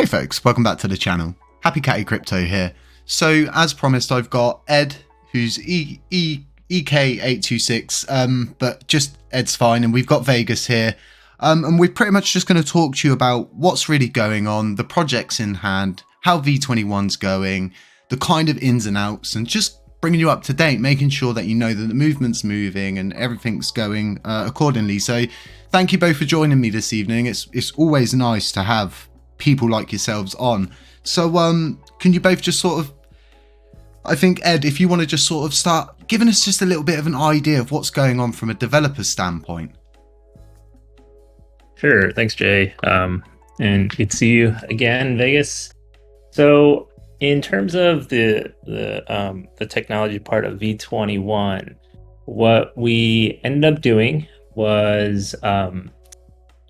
Hey folks, welcome back to the channel. Happycattycrypto here. So as promised, I've got Ed, who's EK826, but just Ed's fine, and we've got Vegas here. And we're pretty much just going to talk to you about what's really going on, the projects in hand, how V21's going, the kind of ins and outs, and just bringing you up to date, making sure that you know that the movement's moving and everything's going accordingly. So thank you both for joining me this evening. It's always nice to have people like yourselves on. So can you both just sort of, I think Ed, if you want to just sort of start giving us just a little bit of an idea of what's going on from a developer standpoint. Sure, thanks Jay, and good to see you again, Vegas. So in terms of the technology part of V21, what we ended up doing was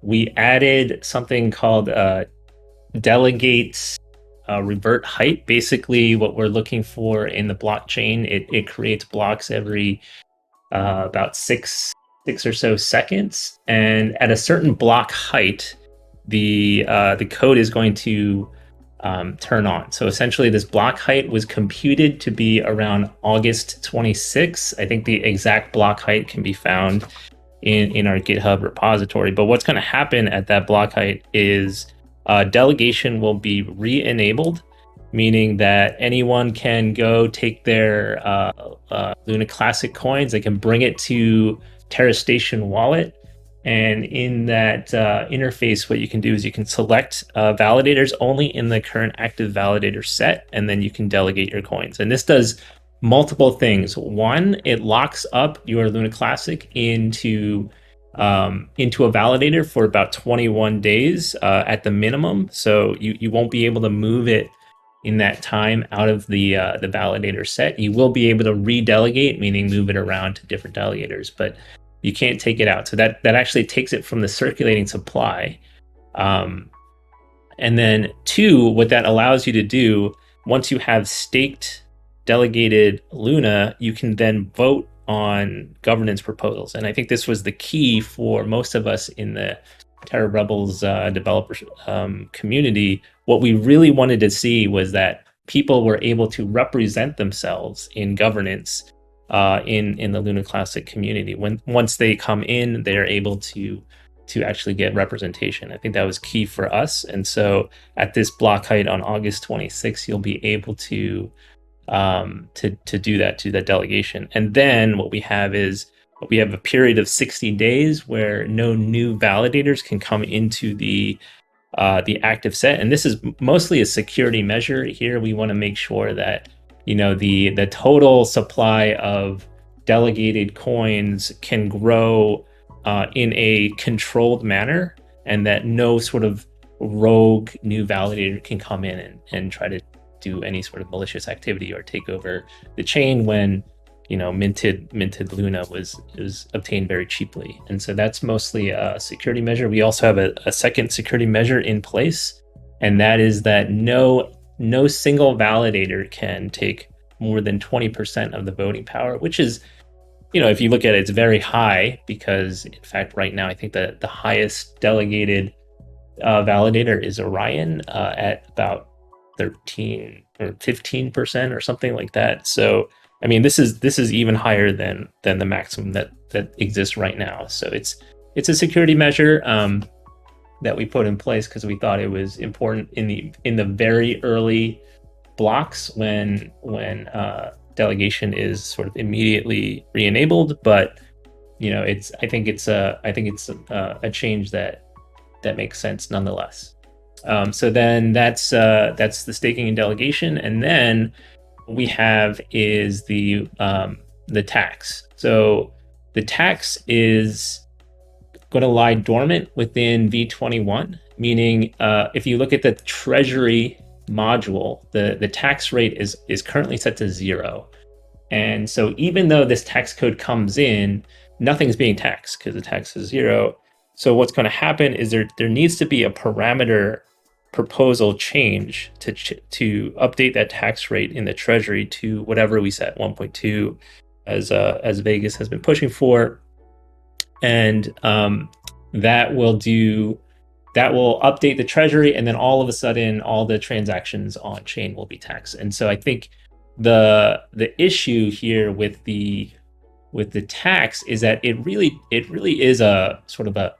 we added something called delegate revert height. Basically, what we're looking for in the blockchain, it creates blocks every about six or so seconds, and at a certain block height, the code is going to turn on. So essentially, this block height was computed to be around August 26. I think the exact block height can be found in our GitHub repository. But what's going to happen at that block height is delegation will be re-enabled, meaning that anyone can go take their LUNACLASSIC coins, they can bring it to Terra Station wallet, and in that interface, what you can do is you can select validators only in the current active validator set, and then you can delegate your coins. And this does multiple things. One, it locks up your LUNACLASSIC into a validator for about 21 days at the minimum. So you won't be able to move it in that time out of the validator set. You will be able to redelegate, meaning move it around to different delegators, but you can't take it out. So that actually takes it from the circulating supply. And then two, what that allows you to do, once you have staked delegated Luna, you can then vote on governance proposals. And I think this was the key for most of us in the Terra Rebels developer community. What we really wanted to see was that people were able to represent themselves in governance in the LUNACLASSIC community. Once they come in, they're able to actually get representation. I think that was key for us. And so at this block height on August 26th, you'll be able to do that delegation. And then what we have is we have a period of 60 days where no new validators can come into the active set. And this is mostly a security measure. Here we want to make sure that the total supply of delegated coins can grow in a controlled manner, and that no sort of rogue new validator can come in and try to do any sort of malicious activity or take over the chain when minted Luna was obtained very cheaply. And so that's mostly a security measure. We also have a second security measure in place, and that is that no single validator can take more than 20% of the voting power, which is, if you look at it, it's very high, because in fact, right now, I think that the highest delegated validator is Orion at about 13 or 15% or something like that. So, I mean, this is even higher than the maximum that exists right now. So it's a security measure that we put in place because we thought it was important in the very early blocks when delegation is sort of immediately re-enabled. But I think it's a change that makes sense nonetheless. So then that's the staking and delegation, and then what we have is the tax. So the tax is going to lie dormant within V21, meaning if you look at the treasury module, the tax rate is currently set to 0. And so even though this tax code comes in, nothing's being taxed because the tax is 0. So what's going to happen is there needs to be a parameter proposal change to update that tax rate in the treasury to whatever we set, 1.2, as Vegas has been pushing for. And that will do that will update the treasury, and then all of a sudden all the transactions on chain will be taxed. And so I think the issue here with the tax is that it really is a sort of a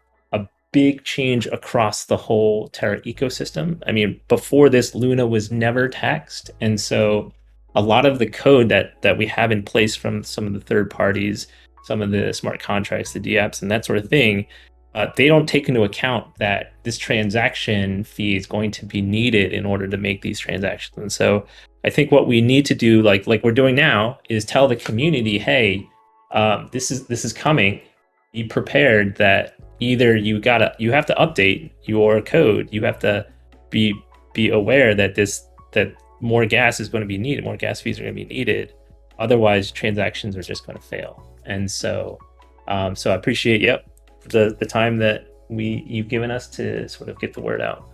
big change across the whole Terra ecosystem. I mean, before this, Luna was never taxed, and so a lot of the code that we have in place from some of the third parties, some of the smart contracts, the dApps, and that sort of thing, they don't take into account that this transaction fee is going to be needed in order to make these transactions. And so I think what we need to do, like we're doing now, is tell the community, hey, this is coming. Be prepared that either you have to update your code, you have to be aware that that more gas is going to be needed, more gas fees are going to be needed. Otherwise, transactions are just going to fail. And so, so I appreciate the time that you've given us to sort of get the word out.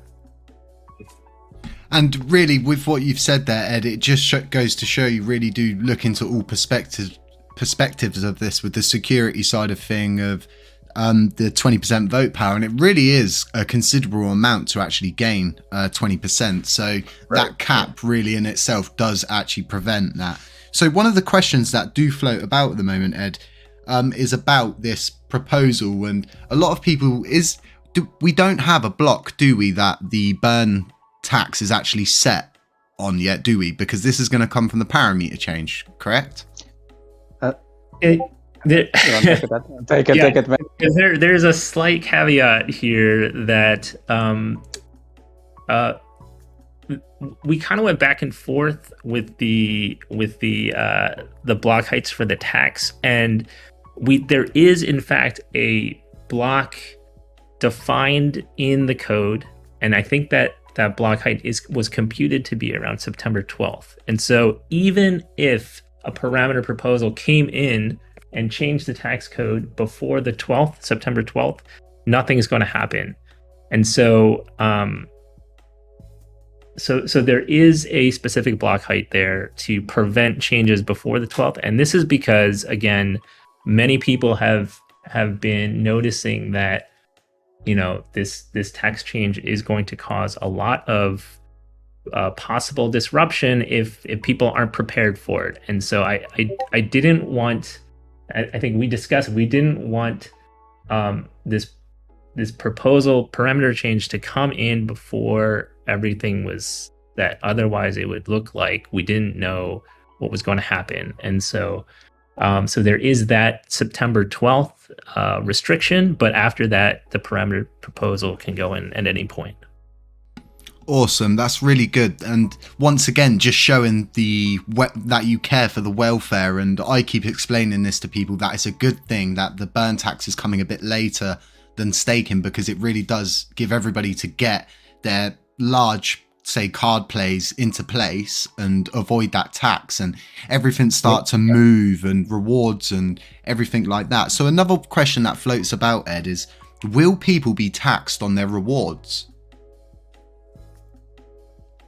And really, with what you've said there, Ed, it just goes to show you really do look into all perspectives of this, with the security side of thing, of the 20% vote power, and it really is a considerable amount to actually gain 20%. So that cap really in itself does actually prevent that. So one of the questions that do float about at the moment, Ed, is about this proposal, and a lot of people we don't have a block, do we, that the burn tax is actually set on yet, do we? Because this is going to come from the parameter change, correct? Take it. There's a slight caveat here that we kind of went back and forth with the block heights for the tax, and there is in fact a block defined in the code, and I think that block height was computed to be around September 12th. And so even if a parameter proposal came in and changed the tax code before the 12th, September 12th, nothing is going to happen. And so so there is a specific block height there to prevent changes before the 12th. And this is because, again, many people have been noticing that, you know, this tax change is going to cause a lot of possible disruption if people aren't prepared for it. And so I didn't want, I think we discussed, we didn't want this proposal parameter change to come in before everything was set. Otherwise, it would look like we didn't know what was going to happen. And so so there is that September 12th restriction, but after that, the parameter proposal can go in at any point. Awesome, that's really good. And once again, just showing that you care for the welfare. And I keep explaining this to people, that it's a good thing that the burn tax is coming a bit later than staking, because it really does give everybody to get their large, say, card plays into place and avoid that tax, and everything start to move, and rewards and everything like that. So another question that floats about, Ed, is will people be taxed on their rewards?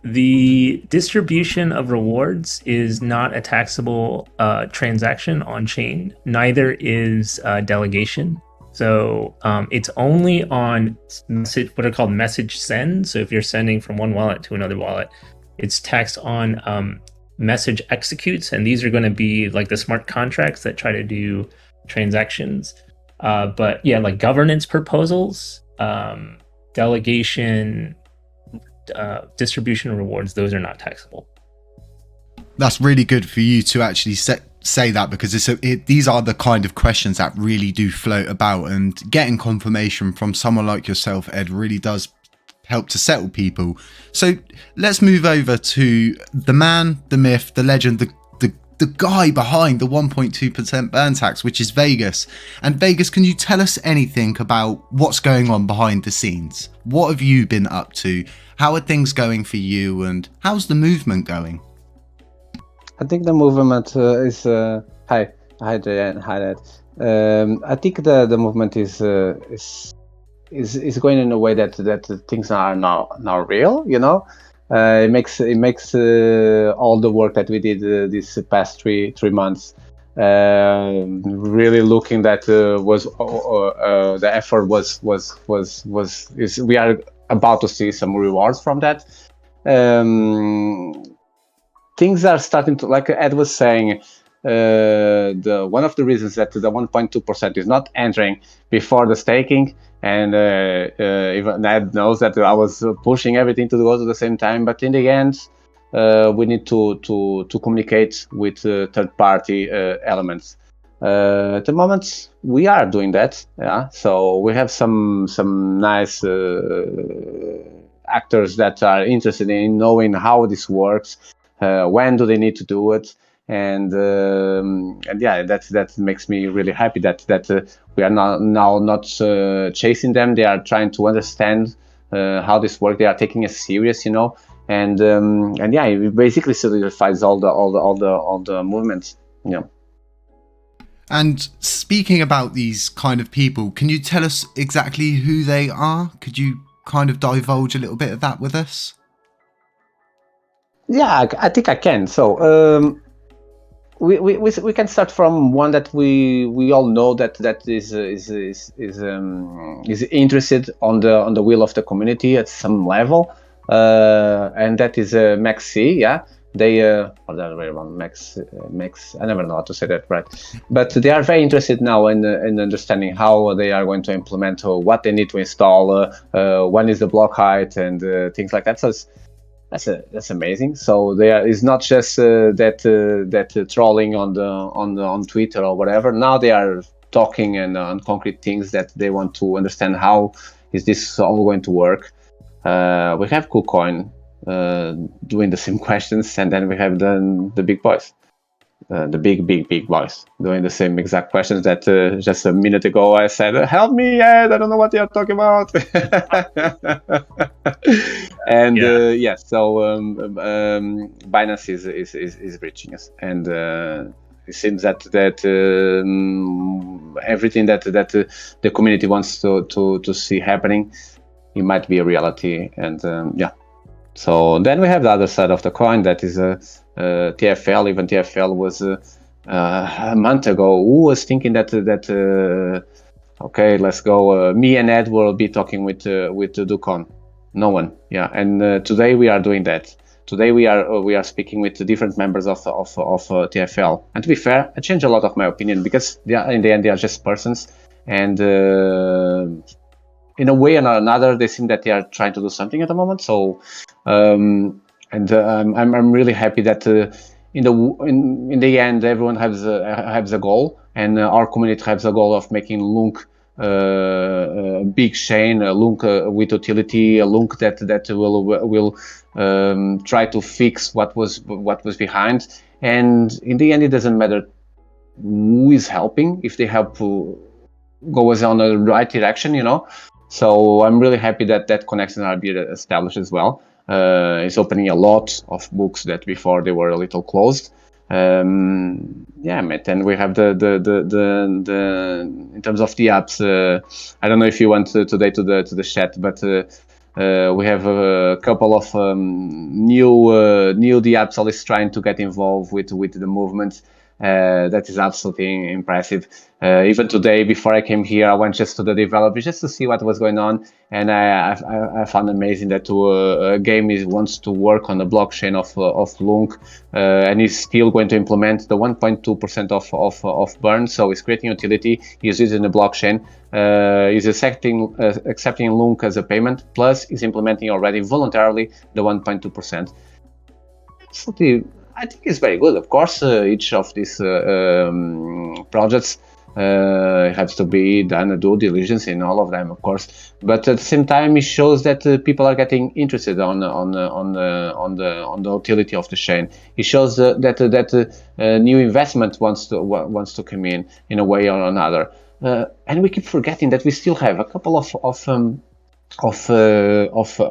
The distribution of rewards is not a taxable transaction on chain. Neither is delegation. So it's only on what are called message send. So if you're sending from one wallet to another wallet, it's taxed on message executes. And these are going to be like the smart contracts that try to do transactions. But yeah, like governance proposals, delegation, distribution rewards, those are not taxable. That's really good for you to actually say that, because these are the kind of questions that really do float about, and getting confirmation from someone like yourself, Ed, really does help to settle people. So let's move over to the man, the myth, the legend, the guy behind the 1.2% burn tax, which is Vegas. And Vegas, can you tell us anything about what's going on behind the scenes? What have you been up to? How are things going for you, and how's the movement going? I think the movement is hi Jay, hi Ed. I think the movement is going in a way that things are now real. You know, it makes all the work that we did these past three months Really looking that the effort we are about to see some rewards from that. Things are starting to, like Ed was saying, one of the reasons that the 1.2% is not entering before the staking, and even Ed knows that I was pushing everything to go to the same time, but in the end, we need to communicate with third-party elements. At the moment, we are doing that. Yeah, so we have some nice actors that are interested in knowing how this works. When do they need to do it? And yeah, that makes me really happy that we are now not chasing them. They are trying to understand how this works. They are taking it serious, you know. And yeah, it basically solidifies all the movements, you know. And speaking about these kind of people, can you tell us exactly who they are? Could you kind of divulge a little bit of that with us? Yeah, I think I can. So we can start from one that we all know that is interested on the will of the community at some level, and that is Max C. Yeah, they or the other way around, Max. I never know how to say that right, but they are very interested now in understanding how they are going to implement what they need to install, when is the block height, and things like that. So that's amazing. So there is not just that trolling on Twitter or whatever. Now they are talking and on concrete things that they want to understand. How is this all going to work? We have KuCoin doing the same questions, and then we have the big boys, the big boys doing the same exact questions that just a minute ago I said, help me, Ed, I don't know what you're talking about. And yeah, so Binance is reaching us, and it seems that everything that the community wants to see happening, it might be a reality. And yeah, so then we have the other side of the coin, that is TFL. Even TFL was a month ago, who was thinking that okay, let's go. Me and Ed will be talking with Dokwon. No one. Yeah, and today we are doing that. Today we are speaking with different members of TFL. And to be fair, I changed a lot of my opinion, because they are, in the end, they are just persons, and in a way or another, they seem that they are trying to do something at the moment. So, I'm really happy that in the end, everyone has a goal, and our community has a goal of making LUNC big chain, a LUNC with utility, a LUNC that will try to fix what was behind. And in the end, it doesn't matter who is helping, if they help to go us on the right direction, you know. So I'm really happy that connection are being established as well. It's opening a lot of books that before they were a little closed. Yeah, mate. And we have the in terms of the apps. I don't know if you went today to the chat, but we have a couple of new the apps always trying to get involved with the movement. That is absolutely impressive. Even today, before I came here, I went just to the developers just to see what was going on, and I found amazing that a game wants to work on the blockchain of LUNC, and is still going to implement the 1.2% of burn. So it's creating utility, is using the blockchain, is accepting LUNC as a payment, plus is implementing already voluntarily the 1.2%. Absolutely. I think it's very good. Of course, each of these projects has to be done a due diligence in all of them, of course. But at the same time, it shows that people are getting interested on the utility of the chain. It shows that new investment wants to come in a way or another. And we keep forgetting that we still have a couple of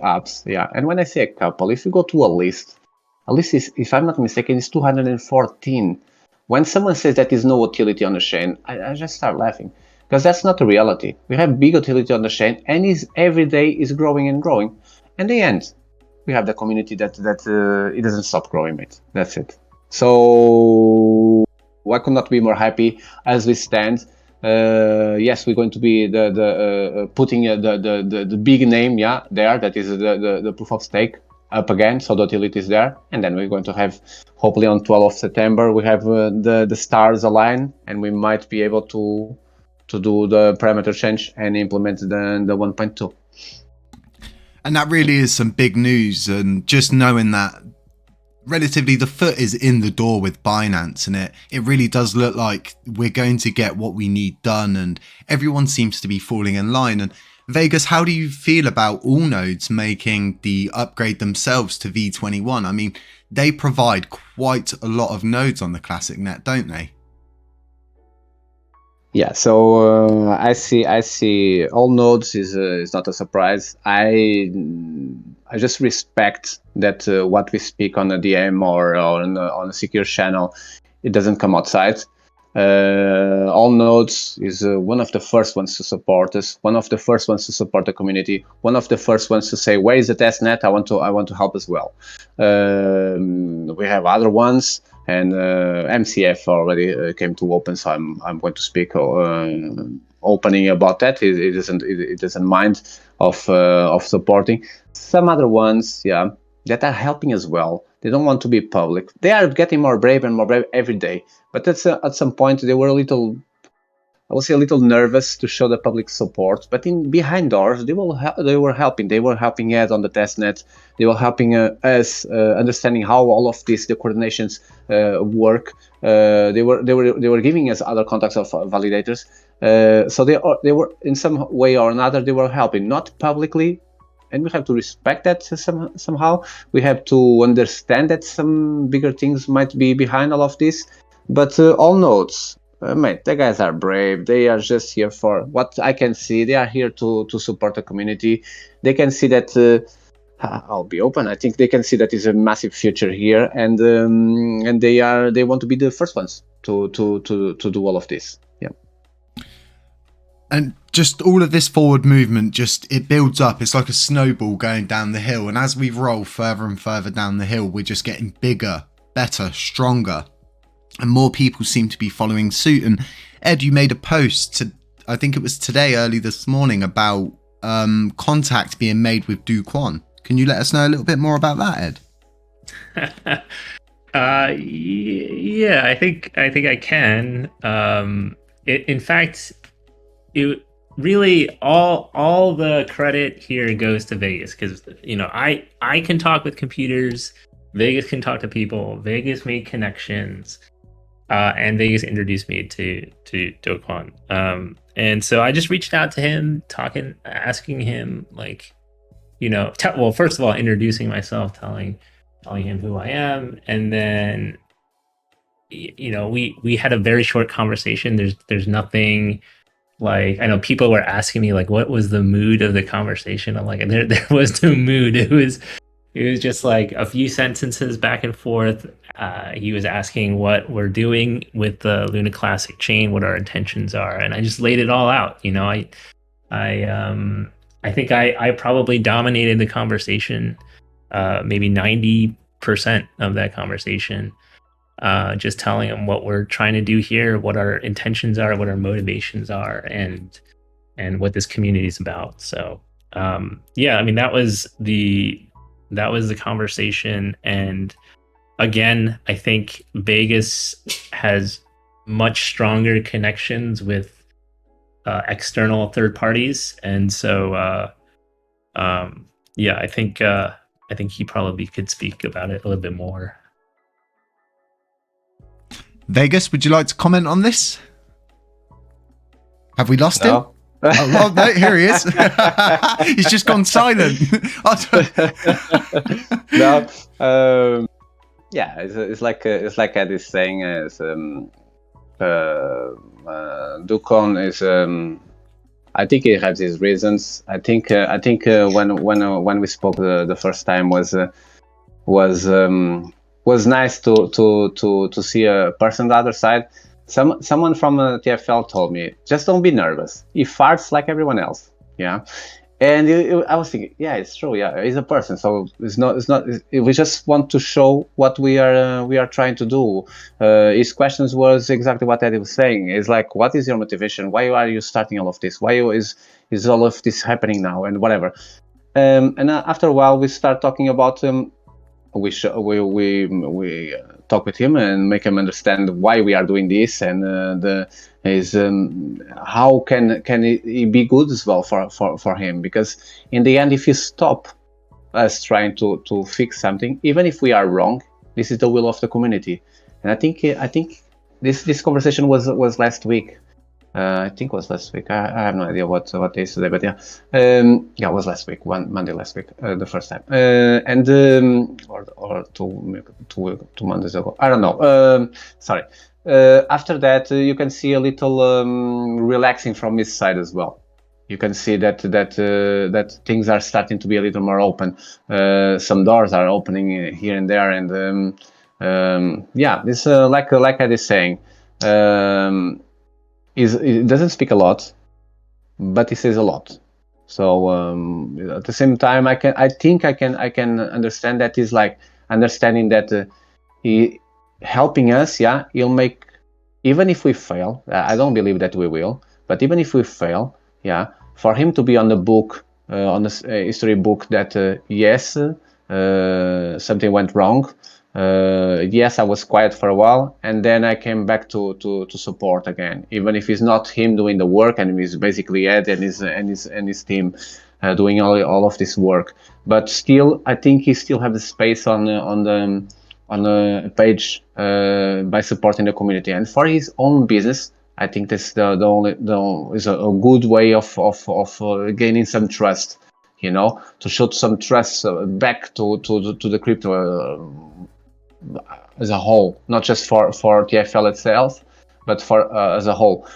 apps. Yeah, and when I say a couple, if you go to a list is, if I'm not mistaken, is 214. When someone says that there's no utility on the chain, I just start laughing, because that's not the reality. We have big utility on the chain, and every day is growing and growing. In the end, we have the community that it doesn't stop growing, mate. That's it. So I could not be more happy as we stand. Yes, we're going to be the putting the big name, there. That is the proof of stake up again, so the utility is there, and then we're going to have, hopefully on 12th of September, we have the stars align, and we might be able to do the parameter change and implement the 1.2. And that really is some big news, and just knowing that relatively the foot is in the door with Binance, and it really does look like we're going to get what we need done, and everyone seems to be falling in line. And Vegas, how do you feel about all nodes making the upgrade themselves to V21? I mean, they provide quite a lot of nodes on the Classic net, don't they? Yeah, so I see all nodes is not a surprise. I just respect that what we speak on a DM or on a secure channel, it doesn't come outside. All nodes is one of the first ones to support us, one of the first ones to support the community, one of the first ones to say, where is the test net? I want to help as well. We have other ones. And MCF already came to open, so I'm going to speak opening about that. It doesn't mind of supporting some other ones, that are helping as well. They don't want to be public. They are getting more brave and more brave every day. But at some point they were a little nervous to show the public support, but behind doors they were helping. They were helping us on the testnet. They were helping us understanding how all of the coordinations work. They were giving us other contacts of validators. So they were in some way or another they were helping, not publicly. And we have to respect that somehow. We have to understand that some bigger things might be behind all of this. But all nodes, mate, the guys are brave. They are just here for what I can see. They are here to support the community. They can see that. I'll be open. I think they can see that is a massive future here, and they want to be the first ones to do all of this. Yeah. And just all of this forward movement, it builds up. It's like a snowball going down the hill, and as we roll further and further down the hill, we're just getting bigger, better, stronger. And more people seem to be following suit. And Ed, you made a post I think it was today, early this morning, about contact being made with Dokwon. Can you let us know a little bit more about that, Ed? Yeah, I think I can. In fact, it really all the credit here goes to Vegas, because I can talk with computers. Vegas can talk to people. Vegas made connections. And Vegas introduced me to Dokwon. And so I just reached out to him, asking him, well, first of all, introducing myself, telling him who I am. And then, we had a very short conversation. There's nothing, I know people were asking me, what was the mood of the conversation? I'm like, there was no mood. It was just a few sentences back and forth. He was asking what we're doing with the LUNACLASSIC chain, what our intentions are, and I just laid it all out. I think I probably dominated the conversation, maybe 90% of that conversation, just telling him what we're trying to do here, what our intentions are, what our motivations are, and what this community is about. So that was the conversation. And again, I think Vegas has much stronger connections with external third parties, and so I think he probably could speak about it a little bit more. Vegas, would you like to comment on this? Have we lost him? No. Oh, well, no, here he is. He's just gone silent. No, it's like Ed is saying, Dokwon is. I think he has his reasons. I think when we spoke the first time was nice to see a person on the other side. Someone from TFL told me, just don't be nervous. He farts like everyone else. Yeah. And I was thinking, yeah, it's true. Yeah, he's a person, so it's not. We just want to show what we are trying to do. His questions was exactly what Eddie was saying. It's like, what is your motivation? Why are you starting all of this? Why is all of this happening now? And whatever. And after a while, we start talking about we talk with him and make him understand why we are doing this, and how can it be good as well for him, because in the end, if you stop us trying to fix something, even if we are wrong, this is the will of the community. And I think this conversation was last week. I think it was last week. I have no idea what day is today, but yeah, it was last week, Monday last week, the first time, or two Mondays ago. I don't know. Sorry. After that, you can see a little relaxing from his side as well. You can see that things are starting to be a little more open. Some doors are opening here and there, and yeah, this like I was saying. It doesn't speak a lot, but he says a lot. So at the same time, I can understand that he's like understanding that he helping us. Yeah, he'll make, even if we fail. I don't believe that we will, but even if we fail, yeah, for him to be on the book, on the history book, that yes, something went wrong. Yes, I was quiet for a while, and then I came back to support again, even if it's not him doing the work, and it's basically Ed and his team doing all of this work. But still, I think he still has the space on the page by supporting the community, and for his own business, I think that's the only is a good way of gaining some trust, to show some trust back to the crypto as a whole, not just for TFL itself, but for as a whole.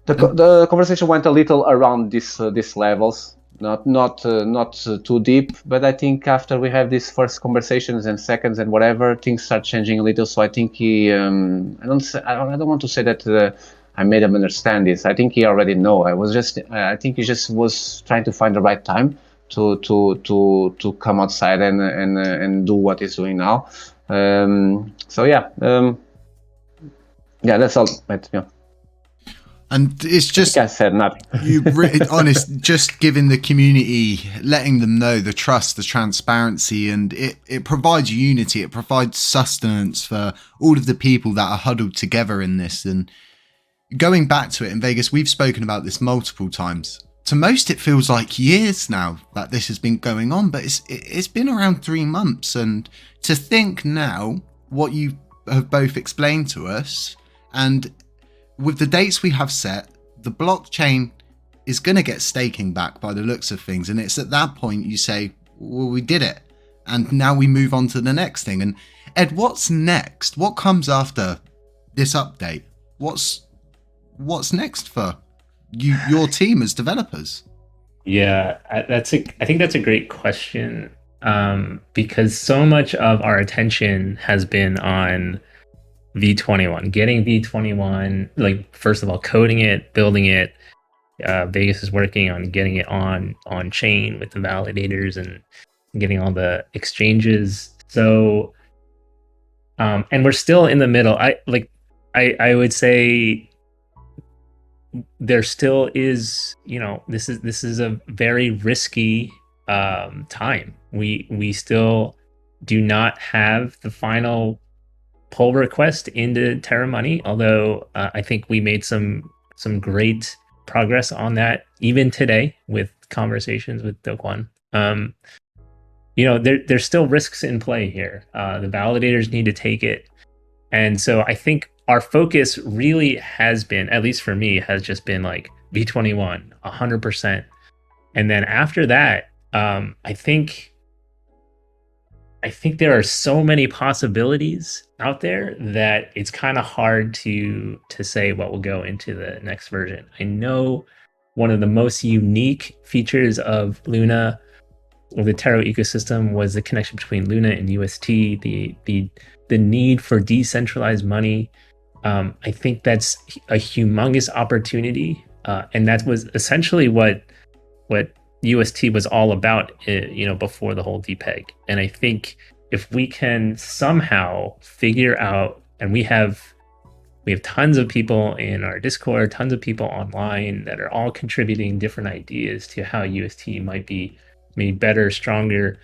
The conversation went a little around these levels, not too deep, but I think after we have these first conversations and seconds and whatever, things start changing a little. So I think he, I don't want to say that I made him understand this. I think he already know. I think he just was trying to find the right time to come outside and do what he's doing now. So yeah, that's all. But, yeah. And it's just, I said nothing. You honest, just giving the community, letting them know the trust, the transparency, and it provides unity. It provides sustenance for all of the people that are huddled together in this. And going back to it in Vegas, we've spoken about this multiple times. To most, it feels like years now that this has been going on, but it's been around 3 months. And to think now what you have both explained to us, and with the dates we have set, the blockchain is going to get staking back by the looks of things. And it's at that point you say, well, we did it. And now we move on to the next thing. And Ed, what's next? What comes after this update? What's next for your team as developers? Yeah, I think that's a great question, because so much of our attention has been on V21, getting V21, like, first of all, coding it, building it. Vegas is working on getting it on chain with the validators and getting all the exchanges. So, and we're still in the middle. I would say there still is, this is a very risky time. We still do not have the final pull request into Terra Money, although I think we made some great progress on that even today with conversations with Dokwon. There's still risks in play here. The validators need to take it, and so I think our focus really has been, at least for me, has just been like V21 100%, and then after that, I think there are so many possibilities out there that it's kind of hard to say what will go into the next version. I know one of the most unique features of Luna, or the Terra ecosystem, was the connection between Luna and UST, the need for decentralized money. I think that's a humongous opportunity, and that was essentially what UST was all about, before the whole depeg. And I think if we can somehow figure out, and we have tons of people in our Discord, tons of people online that are all contributing different ideas to how UST might be made better, stronger,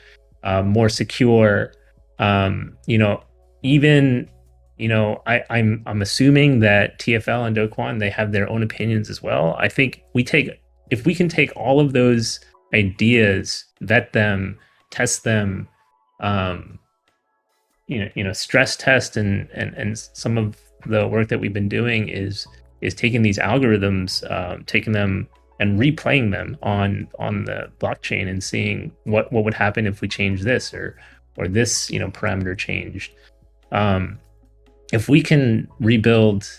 more secure. I'm assuming that TFL and Dokwon, they have their own opinions as well. I think if we can take all of those ideas, vet them, test them, stress test, and some of the work that we've been doing is taking these algorithms, taking them and replaying them on the blockchain and seeing what would happen if we change this or this parameter changed. If we can rebuild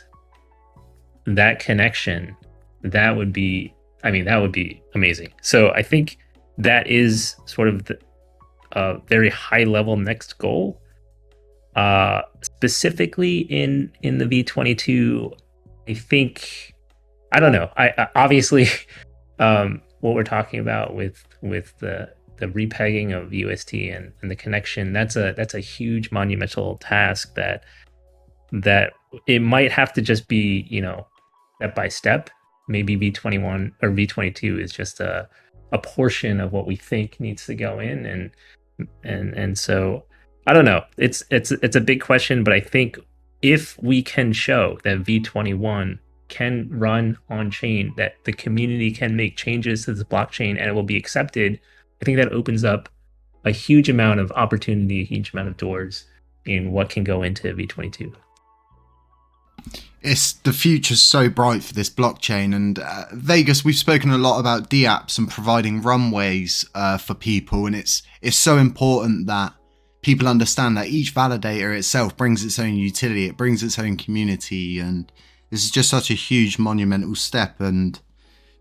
that connection, that would be amazing. So I think that is sort of the very high level next goal. Specifically in the V22, I think, I don't know. I obviously what we're talking about with the repegging of UST and the connection, that's a huge monumental task that it might have to just be, step by step. Maybe V21 or V22 is just a portion of what we think needs to go in, and so I don't know. It's a big question, but I think if we can show that V21 can run on chain, that the community can make changes to the blockchain and it will be accepted, I think that opens up a huge amount of opportunity, a huge amount of doors in what can go into V22. The future's so bright for this blockchain, and Vegas, we've spoken a lot about dApps and providing runways for people, and it's so important that people understand that each validator itself brings its own utility, it brings its own community, and this is just such a huge monumental step, and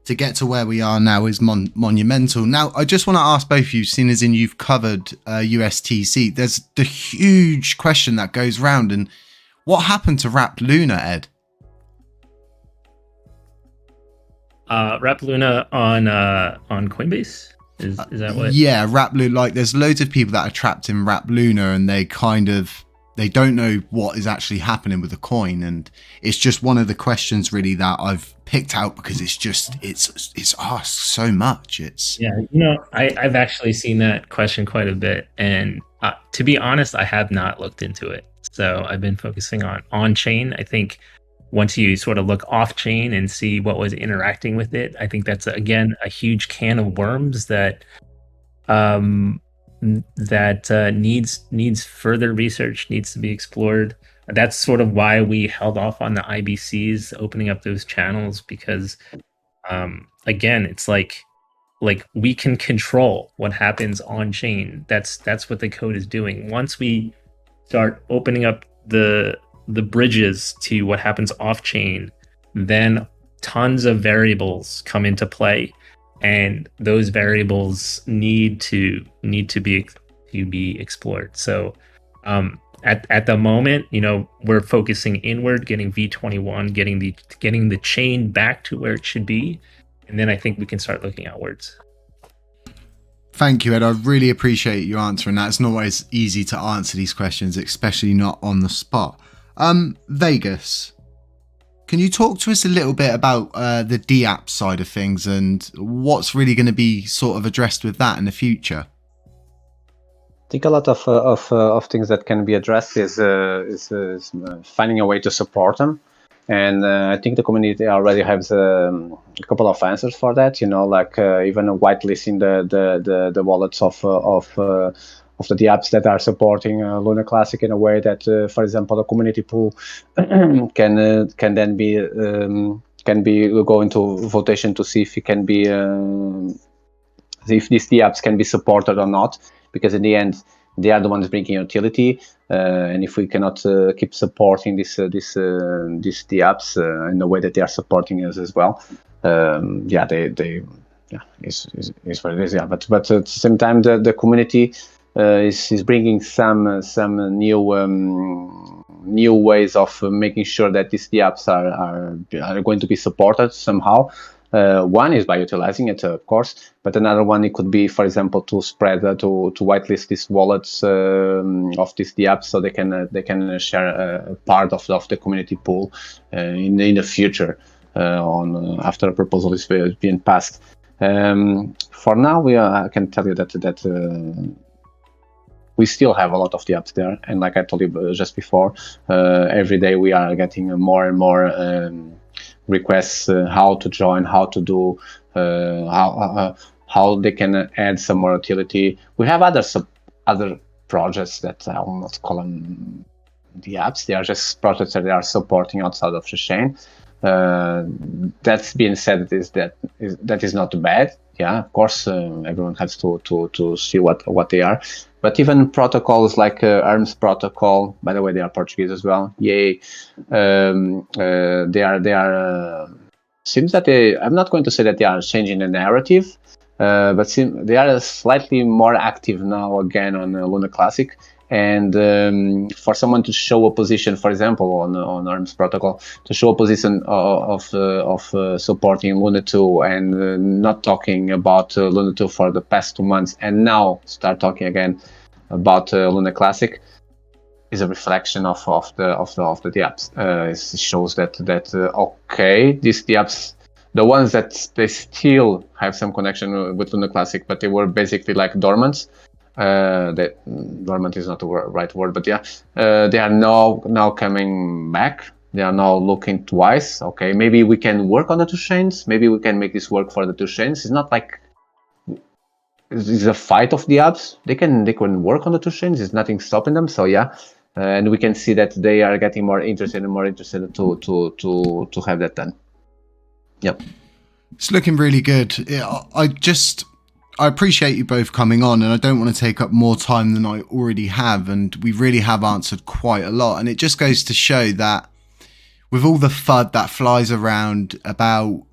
to get to where we are now is monumental. Now, I just want to ask both of you, seeing as in you've covered USTC, there's the huge question that goes round, and what happened to Wrap Luna, Ed? Wrap Luna on Coinbase? Is that what? Yeah, Wrap Luna. Like, there's loads of people that are trapped in Wrap Luna, and they don't know what is actually happening with the coin, and it's just one of the questions really that I've picked out because it's asked so much. I've actually seen that question quite a bit, and to be honest, I have not looked into it. So I've been focusing on chain. I think once you sort of look off chain and see what was interacting with it, I think that's again a huge can of worms that needs further research, needs to be explored. That's sort of why we held off on the IBCs opening up those channels, because again, it's like we can control what happens on chain. That's what the code is doing. Once we start opening up the bridges to what happens off chain, then tons of variables come into play, and those variables need to be explored. So at the moment, we're focusing inward, getting V21, getting the chain back to where it should be, and then I think we can start looking outwards. Thank you, Ed. I really appreciate you answering that. It's not always easy to answer these questions, especially not on the spot. Vegas, can you talk to us a little bit about the dApp side of things and what's really going to be sort of addressed with that in the future? I think a lot of things that can be addressed is finding a way to support them. And I think the community already has a couple of answers for that, like even whitelisting the wallets of the dApps that are supporting LUNACLASSIC in a way that, for example, the community pool can then be go into votation to see if it can be if these dApps can be supported or not, because in the end they are the ones bringing utility, and if we cannot keep supporting these dApps in the way that they are supporting us as well, is what it is. Yeah, but at the same time, the community is bringing some new ways of making sure that these dApps are going to be supported somehow. One is by utilizing it, of course, but another one, it could be, for example, to spread to whitelist these wallets of these dApps, so they can share a part of the community pool in the future after a proposal is being passed. For now, I can tell you that we still have a lot of dApps there, and like I told you just before, every day we are getting more and more requests how to join, how to do, how they can add some more utility. We have other projects that I will not call them dApps. They are just projects that they are supporting outside of the chain. That's being said, that is not bad. Yeah, of course, everyone has to see what they are. But even protocols like ARMS protocol, by the way, they are Portuguese as well. Yay, they are. Seems that I'm not going to say that they are changing the narrative, but they are slightly more active now again on LUNACLASSIC. And for someone to show a position, for example, on ARMS protocol, to show a position of supporting Luna 2 and not talking about Luna 2 for the past 2 months, and now start talking again about LUNACLASSIC, is a reflection of the dApps. It shows that okay, these dApps, the ones that they still have some connection with LUNACLASSIC, but they were basically like dormant. That dormant is not the right word, but yeah, they are now coming back. They are now looking twice. Okay, maybe we can work on the two chains. Maybe we can make this work for the two chains. It's not like it's a fight of the apps. They can work on the two chains. There's nothing stopping them. So yeah, and we can see that they are getting more interested to have that done. Yep, it's looking really good. I appreciate you both coming on, and I don't want to take up more time than I already have, and we really have answered quite a lot. And it just goes to show that with all the FUD that flies around about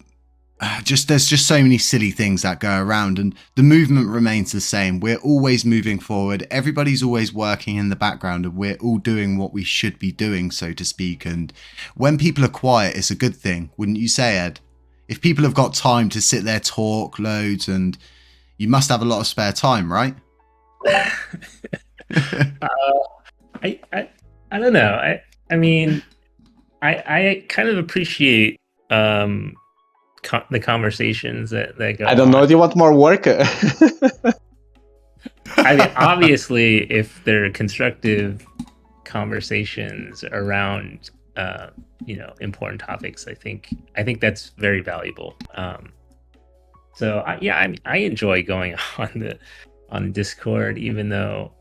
there's just so many silly things that go around, and the movement remains the same. We're always moving forward. Everybody's always working in the background, and we're all doing what we should be doing, so to speak. And when people are quiet, it's a good thing, wouldn't you say, Ed? If people have got time to sit there, talk loads, and you must have a lot of spare time, right? I don't know. I mean, I kind of appreciate the conversations that go on. I don't know. Do you want more work? I mean, obviously, if there are constructive conversations around, important topics, I think that's very valuable. So I enjoy going on Discord, even though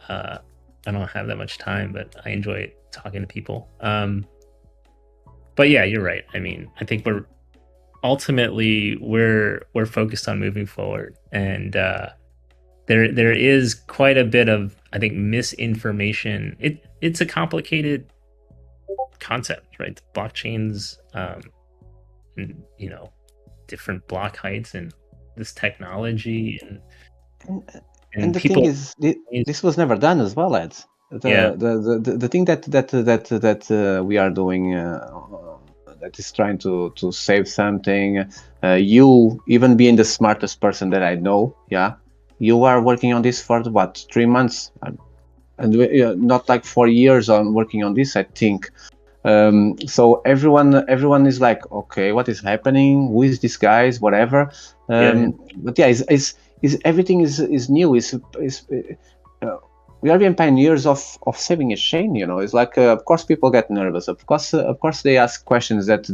I don't have that much time, but I enjoy talking to people. But yeah, you're right. I mean, I think we're focused on moving forward, and there is quite a bit of, I think, misinformation. It's a complicated concept, right? Blockchains, and, different block heights and this technology and the people, thing is, this was never done as well, Ed. The thing that we are doing that is trying to save something. You, even being the smartest person that I know, you are working on this for what, 3 months, and not like 4 years on working on this, I think. So everyone is like, okay, what is happening? Who is this guys? Whatever. But yeah, is everything is new. We are being pioneers of saving a chain. It's like, of course, people get nervous. Of course, they ask questions that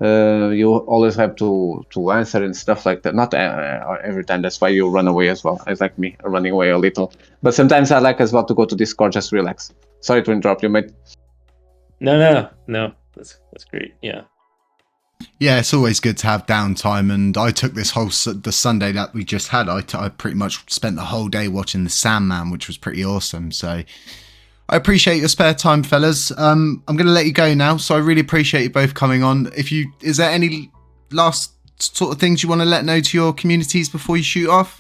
you always have to answer and stuff like that. Not every time. That's why you run away as well. It's like me running away a little. But sometimes I like as well to go to Discord, just relax. Sorry to interrupt you, mate. No. That's great. Yeah. Yeah, it's always good to have downtime, and I took this the Sunday that we just had. I pretty much spent the whole day watching the Sandman, which was pretty awesome. So I appreciate your spare time, fellas. I'm going to let you go now. So I really appreciate you both coming on. Is there any last sort of things you want to let know to your communities before you shoot off?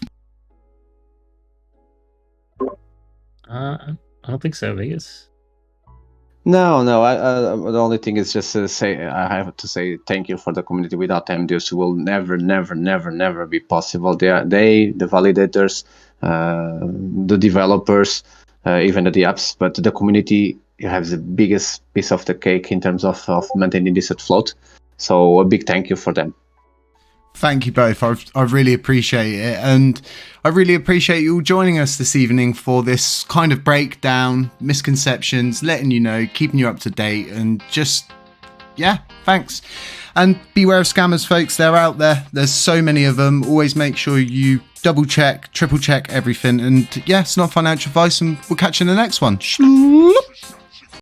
I don't think so, Vegas. No, no. The only thing is just to say I have to say thank you for the community. Without them, this will never, never, never, never be possible. The validators, the developers, even the apps, but the community has the biggest piece of the cake in terms of maintaining this at float. So a big thank you for them. Thank you both. I really appreciate it. And I really appreciate you all joining us this evening for this kind of breakdown, misconceptions, letting you know, keeping you up to date, and just, yeah, thanks. And beware of scammers, folks. They're out there. There's so many of them. Always make sure you double check, triple check everything. And yeah, it's not financial advice, and we'll catch you in the next one.